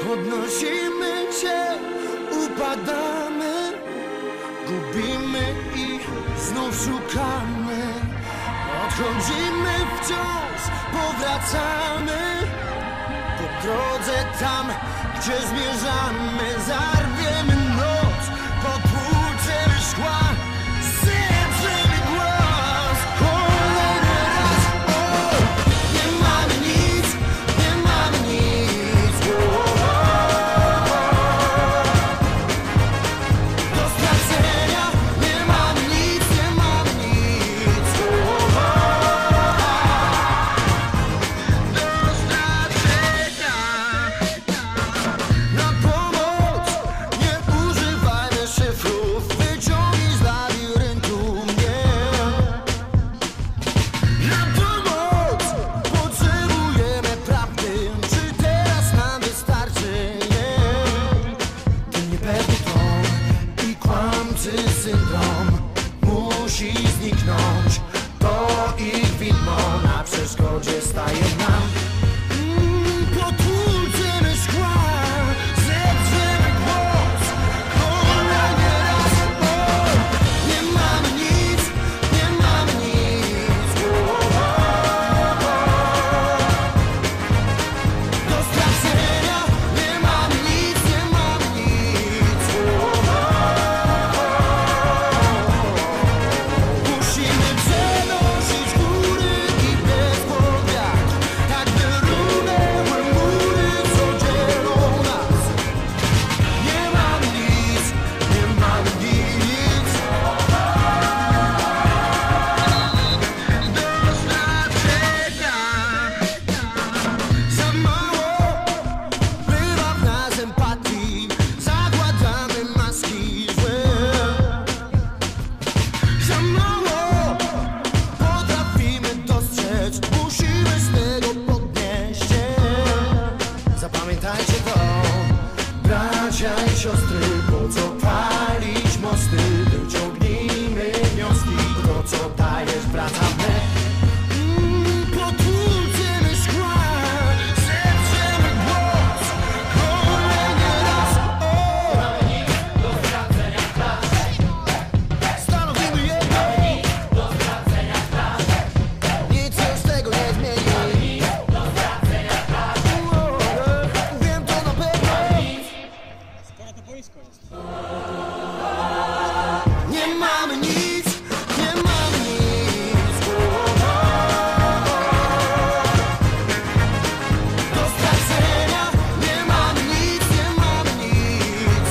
Podnosimy się, upadamy, gubimy i znów szukamy. Odchodzimy wciąż, powracamy po drodze tam, gdzie zmierzamy. Zarwiemy noc, potłuczemy szkła, zedrzemy głos. Kolejny raz, o, nie mamy nic, nie mamy nic, do stracenia. Nie mamy nic, nie mamy nic, do stracenia. Na pomoc nie używajmy szyfrów, wyciągnij z labiryntu mnie. Na pomoc potrzebujemy prawdy, czy teraz nam wystarczy? Nie. Ten niepewny ton i kłamcy syndrom musi zniknąć. To ich widmo na przeszkodzie staje nam. Potłuczemy szkła, zedrzemy głos. Kolejny raz, o, nie mamy nic, nie mamy nic, do stracenia. Nie mamy nic, nie mamy nic, musimy przenosić góry i bez powiat, tak by runęły mury, co dzielą nas. Nie mamy nic, nie mamy nic, do stracenia. Za mało bywa w nas empatii, zakładamy maski złe. Za mało potrafimy dostrzec, musimy z tego podnieść się. Zapamiętajcie to, bracia i siostry, po co palić mosty? Wyciągnijmy wnioski, to co dajesz wracamy. Potłuczemy szkła, zedrzemy głos. Kolejny raz, o, stanowimy jedno, nic już tego nie zmieni. Wiem to na pewno. Skoro to boisko jest. Nie mamy nic, nie mamy nic, do stracenia. Nie mamy nic, nie mamy nic,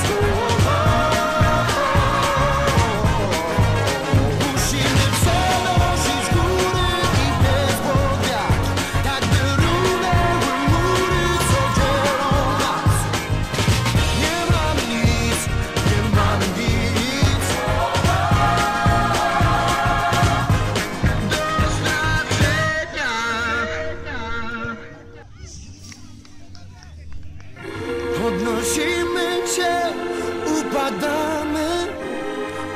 musimy przenosić góry i bez powiat, tak by runęły mury, co dzielą nas. Nie mamy nic, nie mamy nic, do stracenia. Podnosimy się, upadamy,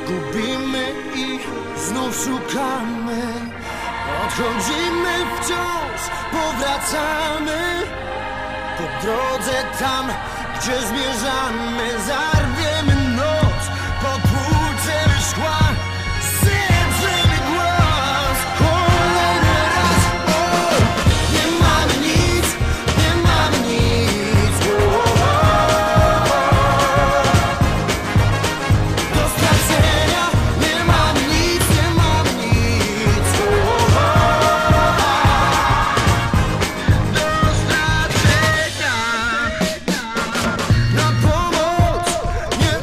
gubimy i znów szukamy. Odchodzimy wciąż, powracamy po drodze tam, gdzie zmierzamy. Zarwiemy noc, potłuczemy szkła, zedrzemy głos. Kolejny raz, o, nie mamy nic, nie mamy nic, do stracenia. Nie mamy nic, nie mamy nic, do stracenia. Na pomoc nie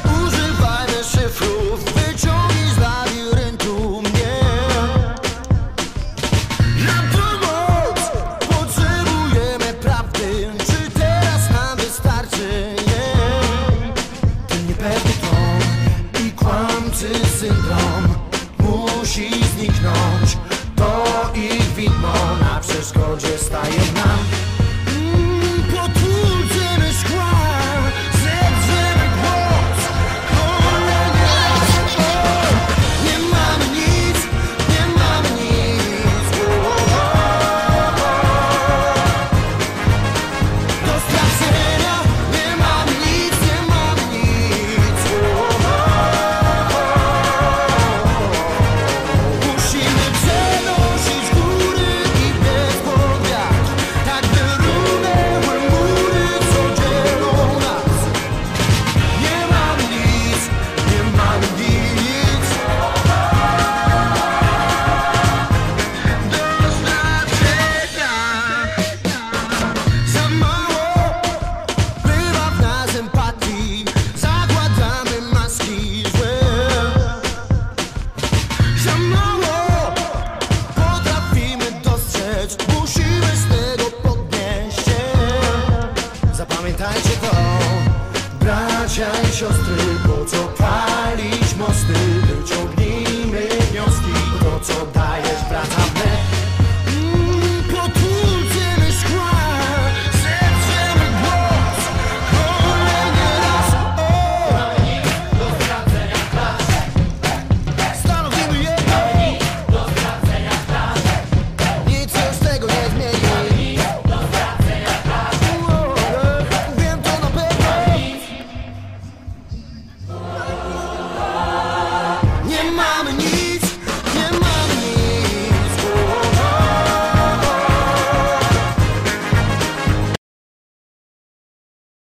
Pamiętajcie to, bracia i siostry, po co palić mosty? Wyciągnijmy wnioski, to co dajesz, wracamy.